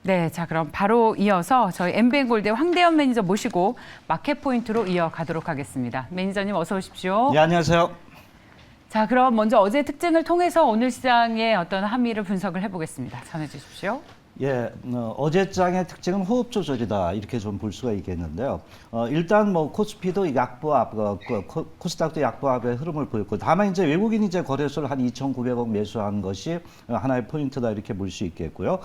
네, 자 그럼 바로 이어서 저희 MBN골드의 황대현 매니저 모시고 마켓 포인트로 이어가도록 하겠습니다. 매니저님 어서 오십시오. 네, 안녕하세요. 자 그럼 먼저 어제 특징을 통해서 오늘 시장의 어떤 함의를 분석을 해보겠습니다. 전해주십시오. 예, 어제 장의 특징은 호흡 조절이다 이렇게 좀 볼 수가 있겠는데요. 일단 뭐 코스피도 약보합, 코스닥도 약보합의 흐름을 보였고, 다만 이제 외국인이 이제 거래소를 한 2,900억 매수한 것이 하나의 포인트다 이렇게 볼 수 있겠고요.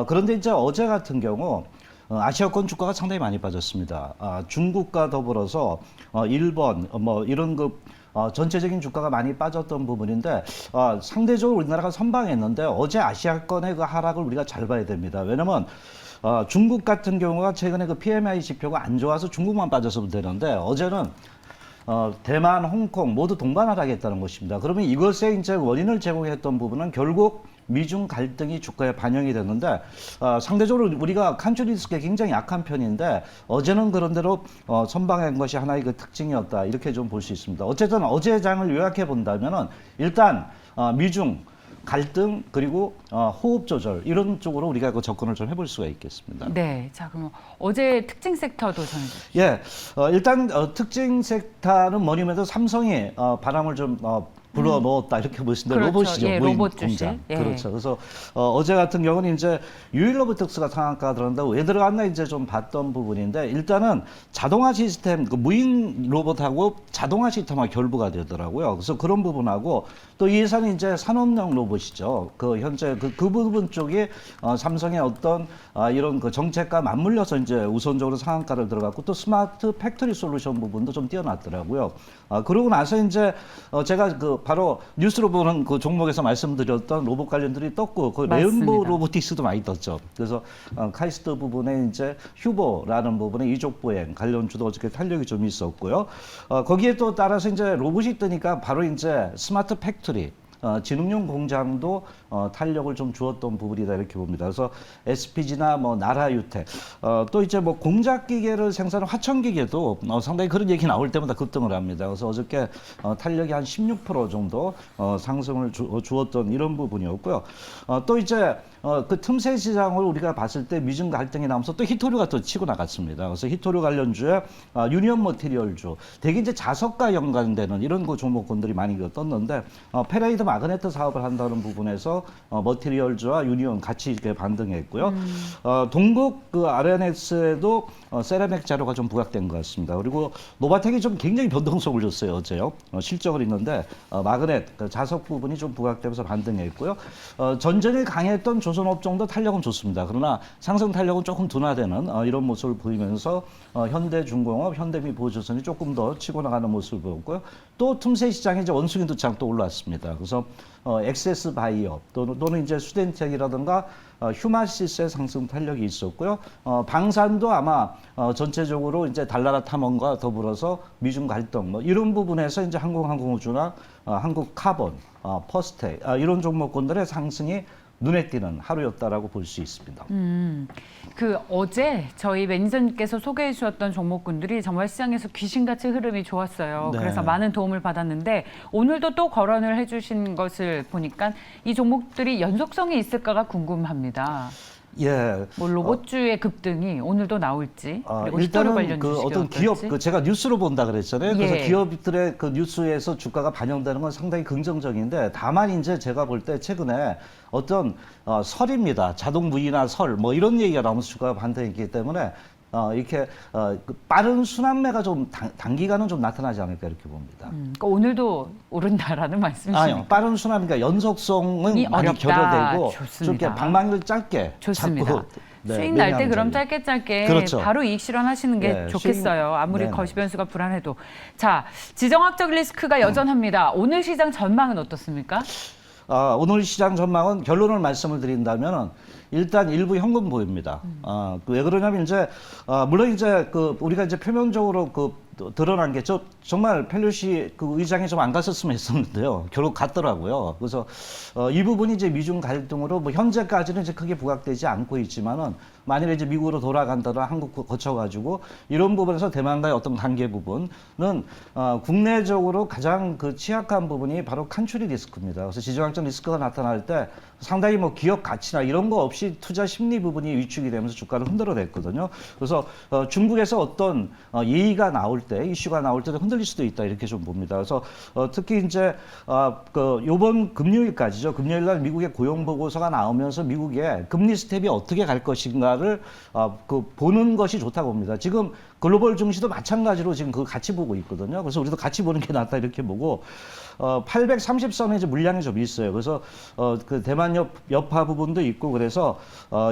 그런데 이제 어제 같은 경우 아시아권 주가가 상당히 많이 빠졌습니다. 중국과 더불어서 일본 뭐 이런 전체적인 주가가 많이 빠졌던 부분인데 상대적으로 우리나라가 선방했는데 어제 아시아권의 그 하락을 우리가 잘 봐야 됩니다. 왜냐면 중국 같은 경우가 최근에 그 PMI 지표가 안 좋아서 중국만 빠져서 되는데 어제는 대만, 홍콩 모두 동반 하락했다는 것입니다. 그러면 이것에 이제 원인을 제공했던 부분은 결국 미중 갈등이 주가에 반영이 됐는데 상대적으로 우리가 칸츄 리스크가 굉장히 약한 편인데 어제는 그런 대로 선방한 것이 하나의 그 특징이었다 이렇게 좀 볼 수 있습니다. 어쨌든 어제 장을 요약해 본다면은 일단 미중 갈등 그리고 호흡 조절 이런 쪽으로 우리가 그 접근을 좀 해볼 수가 있겠습니다. 네, 자 그럼 어제 특징 섹터도 전해주십시오. 예, 일단 특징 섹터는 뭐니면도 삼성이 바람을 좀 불어 넣었다 이렇게 보시는데 그렇죠. 로봇이죠. 예, 무인 로봇 주식. 공장. 예. 그렇죠. 그래서 어제 같은 경우는 이제 유일로보틱스가 상한가 들었는데 왜 들어갔나 이제 좀 봤던 부분인데 일단은 자동화 시스템 그 무인 로봇하고 자동화 시스템과 결부가 되더라고요. 그래서 그런 부분하고 또 이 회사는 이제 산업용 로봇이죠. 그 현재 그 부분 쪽이 삼성의 어떤 이런 그 정책과 맞물려서 이제 우선적으로 상한가를 들어갔고 또 스마트 팩토리 솔루션 부분도 좀 뛰어났더라고요. 그러고 나서 이제 제가 바로 뉴스로 보는 그 종목에서 말씀드렸던 로봇 관련들이 떴고 그 레인보우 로보틱스도 많이 떴죠. 그래서 카이스트 부분에 이제 휴보라는 부분에 이족 보행 관련주도 어저께 탄력이 좀 있었고요. 거기에 또 따라서 이제 로봇이 뜨니까 바로 이제 스마트 팩토리 지능용 공장도 탄력을 좀 주었던 부분이다 이렇게 봅니다. 그래서 SPG나 뭐 나라유택 또 이제 뭐 공작 기계를 생산하는 화천 기계도 상당히 그런 얘기 나올 때마다 급등을 합니다. 그래서 어저께 탄력이 한 16% 정도 상승을 주었던 이런 부분이었고요. 또 이제 그 틈새 시장을 우리가 봤을 때 미중 갈등이 나면서 또 히토류가 또 치고 나갔습니다. 그래서 히토류 관련주에 유니온 머티리얼주, 대개 이제 자석과 연관되는 이런 그 종목군들이 많이 떴는데 페레이드 마그네트 사업을 한다는 부분에서 머티리얼주와 유니온 같이 이렇게 반등했고요. 동국 그 RNS에도 세라믹 자료가 좀 부각된 것 같습니다. 그리고 노바텍이 좀 굉장히 변동성을 줬어요 어제요. 실적을 있는데 마그넷 그 자석 부분이 좀 부각되면서 반등했고요. 전전에 강했던 조선업종도 탄력은 좋습니다. 그러나 상승 탄력은 조금 둔화되는 이런 모습을 보이면서 현대중공업, 현대미보조선이 조금 더 치고 나가는 모습을 보였고요. 또 틈새 시장에 이제 원숭이 두창 또 올랐습니다. 그래서 엑세스 바이오 또는 이제 수덴텍이라든가 휴마시스의 상승 탄력이 있었고요. 방산도 아마 전체적으로 이제 달나라 탐험과 더불어서 미중 갈등 뭐 이런 부분에서 이제 항공우주나 한국카본, 퍼스텍 이런 종목군들의 상승이 눈에 띄는 하루였다라고 볼 수 있습니다. 그 어제 저희 매니저님께서 소개해 주셨던 종목군들이 정말 시장에서 귀신같이 흐름이 좋았어요. 네. 그래서 많은 도움을 받았는데 오늘도 또 거론을 해주신 것을 보니까 이 종목들이 연속성이 있을까가 궁금합니다. 예. 뭐 로봇주의 급등이 오늘도 나올지 그리고 히토류 관련 그 주식이 어떤 어떨지. 기업 제가 뉴스로 본다 그랬잖아요. 그래서 예. 기업들의 그 뉴스에서 주가가 반영되는 건 상당히 긍정적인데 다만 이제 제가 볼 때 최근에 어떤 설입니다. 자동 무인화 설 뭐 이런 얘기가 나오면서 주가가 반등했기 때문에 이렇게 그 빠른 순환매가 좀 단기간은 좀 나타나지 않을까 이렇게 봅니다. 그러니까 오늘도 오른다라는 말씀이십니까? 아니요, 빠른 순환이니까 연속성은 많이 어렵다. 결여되고 좋습니다. 좀 이렇게 방망이를 짧게 좋습니다. 잡고 수익 날 때 매매하는 그럼 자리. 짧게 그렇죠. 바로 이익 실현하시는 게 네, 좋겠어요. 아무리 네네. 거시 변수가 불안해도. 자, 지정학적 리스크가 여전합니다. 오늘 시장 전망은 어떻습니까? 오늘 시장 전망은 결론을 말씀을 드린다면 일단 일부 현금 보입니다. 왜 그러냐면 이제 물론 이제 우리가 이제 표면적으로 드러난 게 정말 펠로시 그 의장이 좀 안 갔었으면 했었는데요. 결국 갔더라고요. 그래서 이 부분이 이제 미중 갈등으로 뭐 현재까지는 이제 크게 부각되지 않고 있지만은 만일에 이제 미국으로 돌아간다거나 한국 거쳐가지고 이런 부분에서 대만과의 어떤 관계 부분은 국내적으로 가장 그 취약한 부분이 바로 칸츄리 리스크입니다. 그래서 지정학적 리스크가 나타날 때 상당히 뭐 기업 가치나 이런 거 없이 투자 심리 부분이 위축이 되면서 주가를 흔들어냈거든요. 그래서 중국에서 어떤 예의가 나올 때, 이슈가 나올 때도 흔들릴 수도 있다 이렇게 좀 봅니다. 그래서 특히 이제 요번 금요일까지죠. 금요일 날 미국의 고용 보고서가 나오면서 미국의 금리 스텝이 어떻게 갈 것인가를 보는 것이 좋다고 봅니다. 지금 글로벌 증시도 마찬가지로 지금 그거 같이 보고 있거든요. 그래서 우리도 같이 보는 게 낫다 이렇게 보고 830선에 이제 물량이 좀 있어요. 그래서 그 대만 여파 부분도 있고 그래서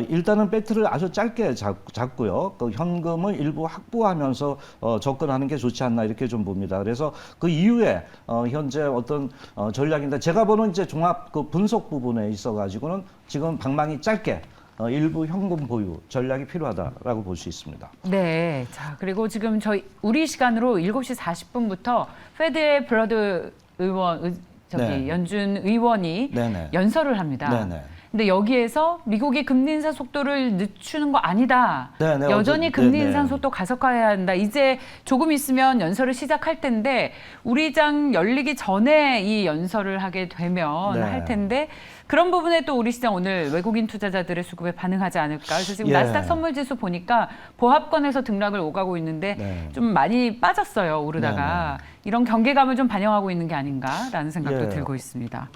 일단은 배트를 아주 짧게 잡고요. 그 현금을 일부 확보하면서 접근하는 게 좋지 않나 이렇게 좀 봅니다. 그래서 그 이후에 현재 어떤 전략인데 제가 보는 이제 종합 그 분석 부분에 있어 가지고는 지금 방망이 짧게 일부 현금 보유 전략이 필요하다라고 볼 수 있습니다. 네. 자, 그리고 지금 우리 시간으로 7시 40분부터 페드의 블러드 의원, 네. 연준 의원이 네네. 연설을 합니다. 네네. 근데 여기에서 미국이 금리 인상 속도를 늦추는 거 아니다. 네네. 여전히 금리 네네. 인상 속도 가속화해야 한다. 이제 조금 있으면 연설을 시작할 텐데 우리장 열리기 전에 이 연설을 하게 되면 네. 할 텐데 그런 부분에 또 우리 시장 오늘 외국인 투자자들의 수급에 반응하지 않을까. 그래서 지금 예. 나스닥 선물지수 보니까 보합권에서 등락을 오가고 있는데 네. 좀 많이 빠졌어요. 오르다가. 이런 경계감을 좀 반영하고 있는 게 아닌가라는 생각도 예. 들고 있습니다.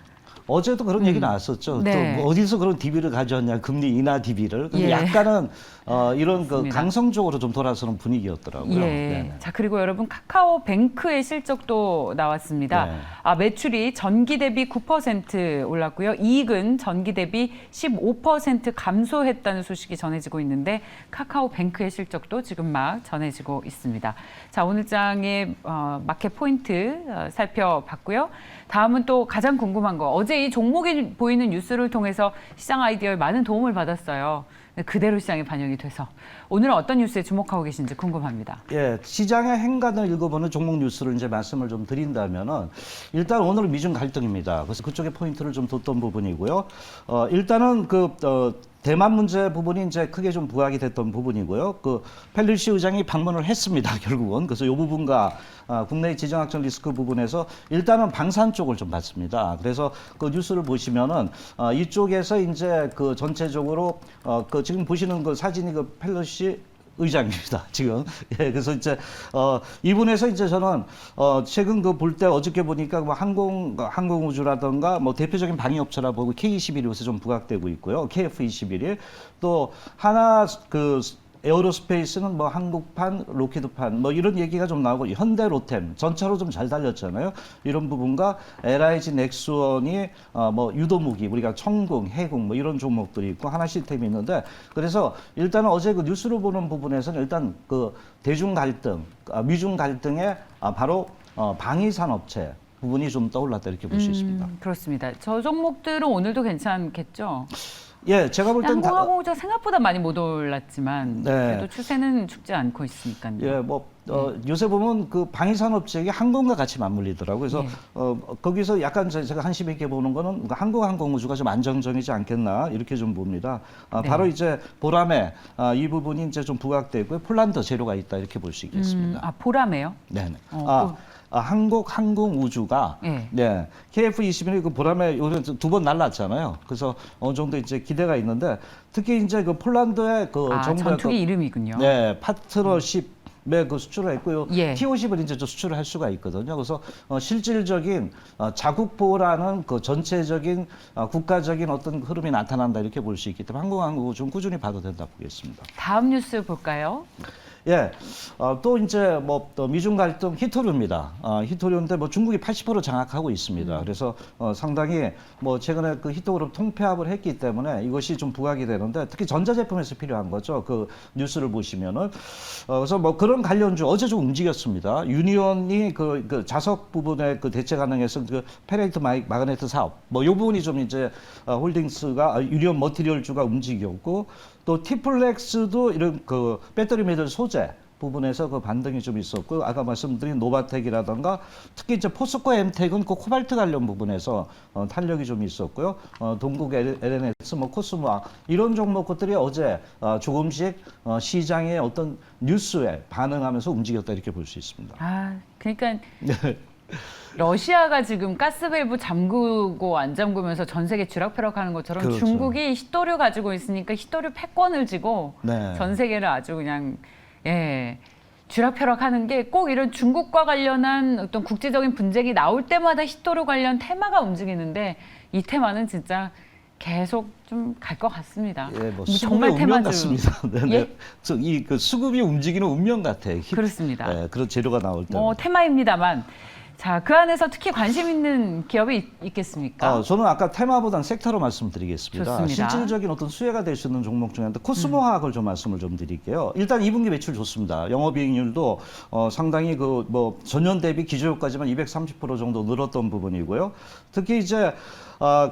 어제도 그런 얘기 나왔었죠. 네. 또뭐 어디서 그런 DB를 가져왔냐, 금리 인하 DB를. 근데 예. 약간은 이런 그 맞습니다. 강성적으로 좀 돌아서는 분위기였더라고요. 예. 네네. 자, 그리고 여러분 카카오뱅크의 실적도 나왔습니다. 네. 매출이 전기 대비 9% 올랐고요. 이익은 전기 대비 15% 감소했다는 소식이 전해지고 있는데 카카오뱅크의 실적도 지금 막 전해지고 있습니다. 자, 오늘 장의 마켓 포인트 살펴봤고요. 다음은 또 가장 궁금한 거. 어제 이 종목이 보이는 뉴스를 통해서 시장 아이디어에 많은 도움을 받았어요. 그대로 시장에 반영이 돼서 오늘은 어떤 뉴스에 주목하고 계신지 궁금합니다. 예, 시장의 행간을 읽어보는 종목 뉴스를 이제 말씀을 좀 드린다면은 일단 오늘은 미중 갈등입니다. 그래서 그쪽에 포인트를 좀 뒀던 부분이고요. 일단은 대만 문제 부분이 이제 크게 좀 부각이 됐던 부분이고요. 그 펠로시 의장이 방문을 했습니다. 결국은 그래서 이 부분과 국내 지정학적 리스크 부분에서 일단은 방산 쪽을 좀 봤습니다. 그래서 그 뉴스를 보시면은 이쪽에서 이제 그 전체적으로 그 지금 보시는 그 사진이 그 펠로시 의장입니다. 지금. 예, 그래서 이제 이분에서 이제 저는 최근 그 볼 때 어저께 보니까 뭐 항공우주라든가 뭐 대표적인 방위업체라 보고 K21이 요새 좀 부각되고 있고요. KF21이 또 하나 그 에어로스페이스는 뭐 한국판, 로키드판 뭐 이런 얘기가 좀 나오고 현대 로템 전차로 좀 잘 달렸잖아요. 이런 부분과 LIG 넥스원이 뭐 유도무기 우리가 청궁, 해궁 뭐 이런 종목들이 있고 하나 시스템이 있는데 그래서 일단은 어제 그 뉴스로 보는 부분에서는 일단 그 대중 갈등, 미중 갈등에 바로 방위산업체 부분이 좀 떠올랐다 이렇게 볼 수 있습니다. 그렇습니다. 저 종목들은 오늘도 괜찮겠죠? 예, 제가 볼 때는 항공우주가 생각보다 많이 못 올랐지만 네. 그래도 추세는 죽지 않고 있으니까요. 예, 뭐 요새 보면 그 방위산업체가 항공과 같이 맞물리더라고요. 그래서 예. 거기서 약간 제가 한심 있게 보는 거는 항공우주가 좀 안정적이지 않겠나 이렇게 좀 봅니다. 네. 바로 이제 보람에 이 부분이 이제 좀 부각되고요. 폴란드 재료가 있다 이렇게 볼 수 있겠습니다. 보람에요? 네네. 어, 항공우주가 예. 네, KF21이 그 보람에 요새 2번 날랐잖아요. 그래서 어느 정도 이제 기대가 있는데 특히 이제 그 폴란드의 그 정부의 전투기 이름이군요. 네, 파트너십 그 수출을 했고요. 예. T50을 이제 좀 수출을 할 수가 있거든요. 그래서 실질적인 자국 보호라는 그 전체적인 국가적인 어떤 흐름이 나타난다 이렇게 볼 수 있기 때문에 항공우주 좀 꾸준히 봐도 된다 보겠습니다. 다음 뉴스 볼까요? 예, 또 이제 뭐 또 미중 갈등 히토류입니다. 히토류인데 뭐 중국이 80% 장악하고 있습니다. 그래서 상당히 뭐 최근에 그 히토그룹 통폐합을 했기 때문에 이것이 좀 부각이 되는데 특히 전자제품에서 필요한 거죠. 그 뉴스를 보시면은 그래서 뭐 그런 관련주 어제 좀 움직였습니다. 유니온이 그 자석 부분에 그 대체 가능해서 그 페레이트 마그네트 사업 뭐 이 부분이 좀 이제 홀딩스가 유니온 머티리얼주가 움직였고 또 티플렉스도 이런 그 배터리 매들 소재 부분에서 그 반등이 좀 있었고 아까 말씀드린 노바텍이라던가 특히 이제 포스코 엠텍은 그 코발트 관련 부분에서 탄력이 좀 있었고요. 동국 LNS, 뭐 코스모아 이런 종목들이 어제 조금씩 시장의 어떤 뉴스에 반응하면서 움직였다 이렇게 볼 수 있습니다. 그러니까 러시아가 지금 가스밸브 잠그고 안 잠그면서 전 세계 쥐락펴락하는 것처럼 그렇죠. 중국이 히토류 가지고 있으니까 히토류 패권을 쥐고 네. 전 세계를 아주 그냥 쥐락펴락하는 게 꼭 이런 중국과 관련한 어떤 국제적인 분쟁이 나올 때마다 히토류 관련 테마가 움직이는데 이 테마는 진짜 계속 좀 갈 것 같습니다. 예, 뭐 수급의 운명 같습니다. 네네. 예? 이그 수급이 움직이는 운명 같아요. 그렇습니다. 예, 그런 재료가 나올 때. 뭐 테마입니다만 자, 그 안에서 특히 관심 있는 기업이 있겠습니까? 저는 아까 테마보다는 섹터로 말씀드리겠습니다. 좋습니다. 실질적인 어떤 수혜가 될 수 있는 종목 중에 하나인데 코스모화학을 좀 말씀을 좀 드릴게요. 일단 2분기 매출 좋습니다. 영업이익률도 상당히 그 뭐 전년 대비 기조효과지만 230% 정도 늘었던 부분이고요. 특히 이제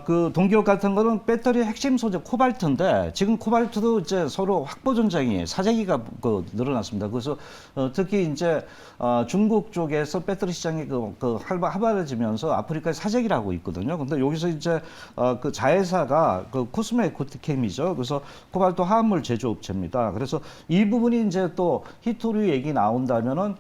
그 동기업 같은 거는 배터리 핵심 소재 코발트인데 지금 코발트도 이제 서로 확보 전쟁이 사재기가 늘어났습니다. 그래서 특히 이제 중국 쪽에서 배터리 시장이 활발해지면서 아프리카에 사재기를 하고 있거든요. 근데 여기서 이제 그 자회사가 그 코스모 에코티캠이죠. 그래서 코발트 화합물 제조업체입니다. 그래서 이 부분이 이제 또 히토류 얘기 나온다면은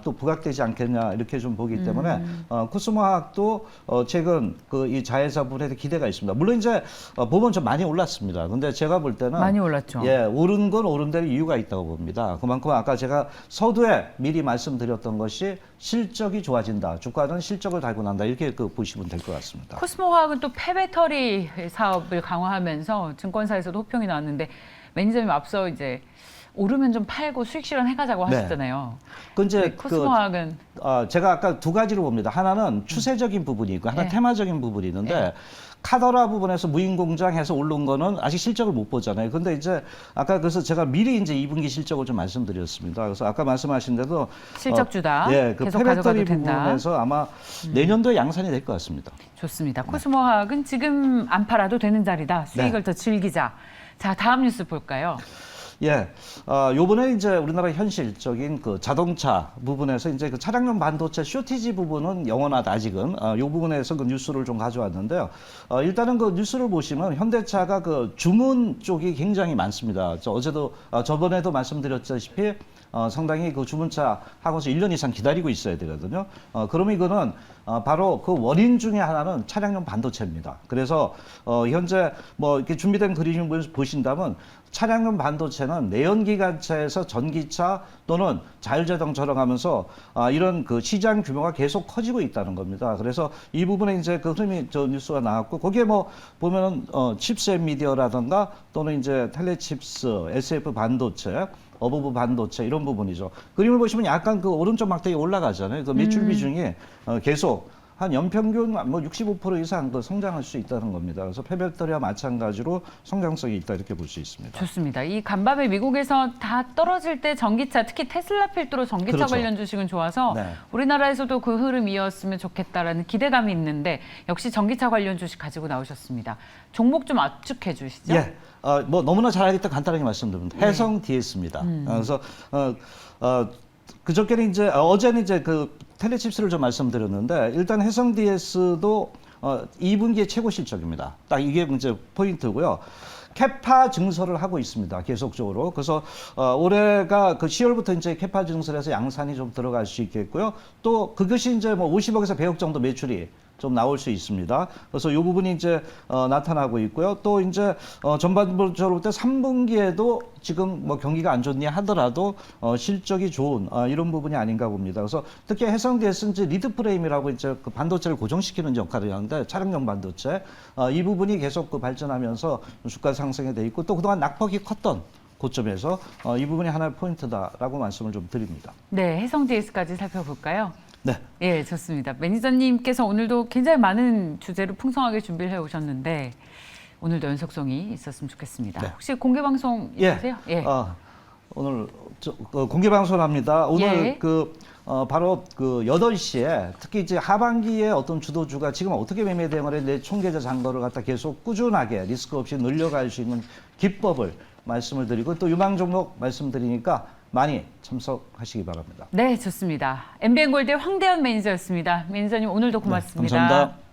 또 부각되지 않겠냐 이렇게 좀 보기 때문에 코스모화학도 최근 그 이 자회사 분에 기대가 있습니다. 물론 이제 보면 좀 많이 올랐습니다. 근데 제가 볼 때는 많이 올랐죠. 예, 오른 건 오른 대로 이유가 있다고 봅니다. 그만큼 아까 제가 서두에 미리 말씀드렸던 것이 실적이 좋아진다. 주가는 실적을 달고 난다. 이렇게 보시면 될 것 같습니다. 코스모화학은 또 폐배터리 사업을 강화하면서 증권사에서도 호평이 나왔는데 매니저님 앞서 이제 오르면 좀 팔고 수익 실현해가자고 하셨잖아요. 그 이제 코스모화학은 제가 아까 두 가지로 봅니다. 하나는 추세적인 부분이 있고 하나 테마적인 부분이 있는데 카더라 부분에서 무인공장해서 오른 거는 아직 실적을 못 보잖아요. 근데 이제 아까 그래서 제가 미리 이제 2분기 실적을 좀 말씀드렸습니다. 그래서 아까 말씀하신 대로 실적주다. 그 계속 폐배터리 가져가도 된다. 부분에서 아마 내년도에 양산이 될 것 같습니다. 좋습니다. 코스모화학은 지금 안 팔아도 되는 자리다. 수익을 더 즐기자. 자, 다음 뉴스 볼까요? 예, 요번에 이제 우리나라 현실적인 그 자동차 부분에서 이제 그 차량용 반도체 쇼티지 부분은 영원하다, 아직은. 요 부분에서 그 뉴스를 좀 가져왔는데요. 일단은 그 뉴스를 보시면 현대차가 그 주문 쪽이 굉장히 많습니다. 저번에도 말씀드렸다시피 상당히 그 주문차 하고서 1년 이상 기다리고 있어야 되거든요. 그럼 이거는 바로 그 원인 중에 하나는 차량용 반도체입니다. 그래서 현재 뭐 이렇게 준비된 그림을 보신다면 차량용 반도체는 내연기관차에서 전기차 또는 자율자동차로 가면서 이런 그 시장 규모가 계속 커지고 있다는 겁니다. 그래서 이 부분에 이제 그 흐름이 뉴스가 나왔고 거기에 뭐 보면은 칩셋 미디어라든가 또는 이제 텔레칩스, SF 반도체, 어버브 반도체 이런 부분이죠. 그림을 보시면 약간 그 오른쪽 막대기 올라가잖아요. 그 매출 비중이 계속 한 연평균 뭐 65% 이상 그 성장할 수 있다는 겁니다. 그래서 폐배터리와 마찬가지로 성장성이 있다 이렇게 볼 수 있습니다. 좋습니다. 이 간밤에 미국에서 다 떨어질 때 전기차, 특히 테슬라 필두로 전기차 그렇죠. 관련 주식은 좋아서 네. 우리나라에서도 그 흐름 이었으면 좋겠다라는 기대감이 있는데 역시 전기차 관련 주식 가지고 나오셨습니다. 종목 좀 압축해 주시죠. 예. 뭐 너무나 잘 알겠다 간단하게 말씀드립니다. 해성 DS입니다. 그래서 그저께는 이제 어제는 이제 그 텔레칩스를 좀 말씀드렸는데 일단 해성 DS도 2분기에 최고 실적입니다. 딱 이게 이제 포인트고요. 캐파 증설을 하고 있습니다. 계속적으로. 그래서 올해가 그 10월부터 이제 캐파 증설해서 양산이 좀 들어갈 수 있겠고요. 또 그것이 이제 뭐 50억에서 100억 정도 매출이 좀 나올 수 있습니다. 그래서 이 부분이 이제 나타나고 있고요. 또 이제 전반적으로 볼 때 3분기에도 지금 뭐 경기가 안 좋니 하더라도 실적이 좋은 이런 부분이 아닌가 봅니다. 그래서 특히 해성DS는 이제 리드 프레임이라고 이제 그 반도체를 고정시키는 역할을 하는데 차량용 반도체 이 부분이 계속 그 발전하면서 주가 상승이 돼 있고 또 그동안 낙폭이 컸던 고점에서 이 부분이 하나의 포인트다라고 말씀을 좀 드립니다. 네, 해성 DS까지 살펴볼까요? 네. 예, 좋습니다. 매니저님께서 오늘도 굉장히 많은 주제로 풍성하게 준비를 해 오셨는데 오늘도 연속성이 있었으면 좋겠습니다. 네. 혹시 공개 방송 있으세요? 예. 오늘 공개 방송을 합니다. 오늘 바로 그 8시에 특히 이제 하반기에 어떤 주도주가 지금 어떻게 매매 대응을 했는데 총계좌 잔고를 갖다 계속 꾸준하게 리스크 없이 늘려갈 수 있는 기법을 말씀을 드리고 또 유망 종목 말씀드리니까 많이 참석하시기 바랍니다. 네, 좋습니다. MBN골드의 황대현 매니저였습니다. 매니저님 오늘도 고맙습니다. 네, 감사합니다.